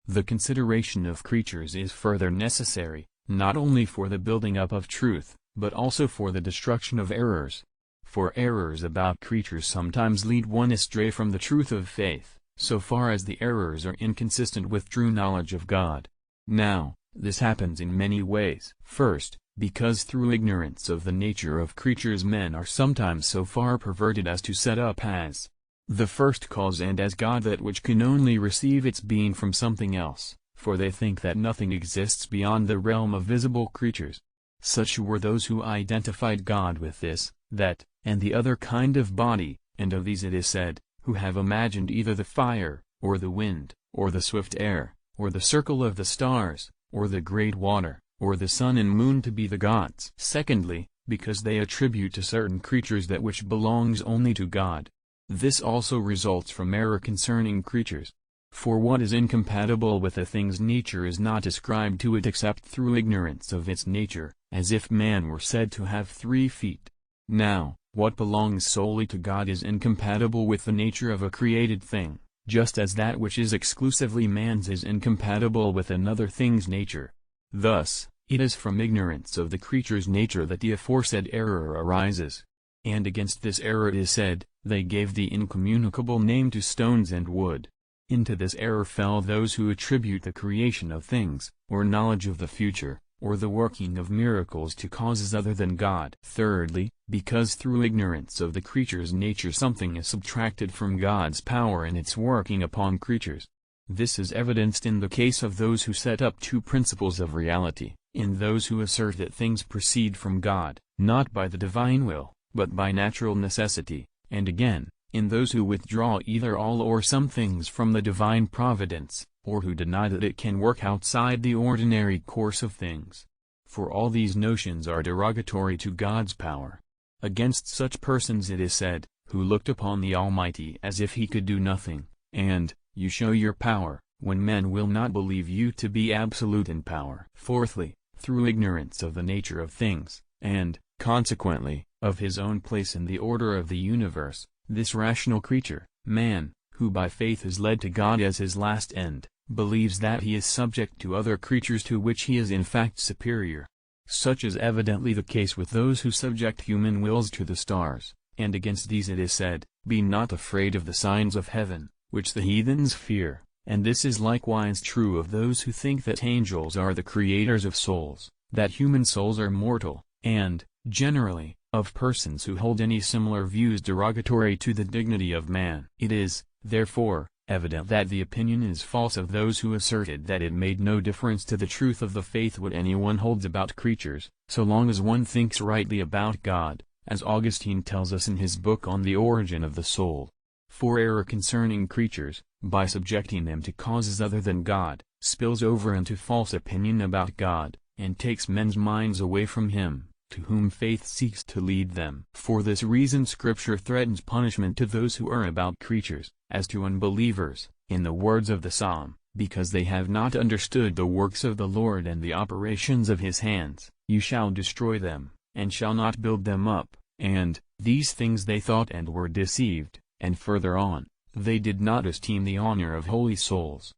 The consideration of creatures is further necessary, not only for the building up of truth, but also for the destruction of errors. For errors about creatures sometimes lead one astray from the truth of faith, so far as the errors are inconsistent with true knowledge of God. Now, this happens in many ways. First, because through ignorance of the nature of creatures men are sometimes so far perverted as to set up as the first cause and as God that which can only receive its being from something else, for they think that nothing exists beyond the realm of visible creatures. Such were those who identified God with this, that, and the other kind of body, and of these it is said, who have imagined either the fire, or the wind, or the swift air, or the circle of the stars, or the great water, or the sun and moon to be the gods. Secondly, because they attribute to certain creatures that which belongs only to God. This also results from error concerning creatures. For what is incompatible with a thing's nature is not ascribed to it except through ignorance of its nature, as if man were said to have 3 feet. Now, what belongs solely to God is incompatible with the nature of a created thing, just as that which is exclusively man's is incompatible with another thing's nature. Thus, it is from ignorance of the creature's nature that the aforesaid error arises. And against this error it is said, they gave the incommunicable name to stones and wood. Into this error fell those who attribute the creation of things, or knowledge of the future, or the working of miracles to causes other than God. Thirdly, because through ignorance of the creature's nature something is subtracted from God's power in its working upon creatures. This is evidenced in the case of those who set up 2 principles of reality, in those who assert that things proceed from God, not by the divine will, but by natural necessity, and again, in those who withdraw either all or some things from the divine providence, or who deny that it can work outside the ordinary course of things. For all these notions are derogatory to God's power. Against such persons it is said, who looked upon the Almighty as if he could do nothing, and, you show your power, when men will not believe you to be absolute in power. Fourthly, through ignorance of the nature of things, and, consequently, of his own place in the order of the universe, this rational creature, man, who by faith is led to God as his last end, believes that he is subject to other creatures to which he is in fact superior. Such is evidently the case with those who subject human wills to the stars, and against these it is said, be not afraid of the signs of heaven, which the heathens fear, and this is likewise true of those who think that angels are the creators of souls, that human souls are mortal, and, generally, of persons who hold any similar views derogatory to the dignity of man. It is, therefore, evident that the opinion is false of those who asserted that it made no difference to the truth of the faith what anyone holds about creatures, so long as one thinks rightly about God, as Augustine tells us in his book on the origin of the soul. For error concerning creatures, by subjecting them to causes other than God, spills over into false opinion about God, and takes men's minds away from him, to whom faith seeks to lead them. For this reason Scripture threatens punishment to those who err about creatures, as to unbelievers, in the words of the Psalm, because they have not understood the works of the Lord and the operations of his hands. You shall destroy them, and shall not build them up, and, these things they thought and were deceived, and further on, they did not esteem the honor of holy souls,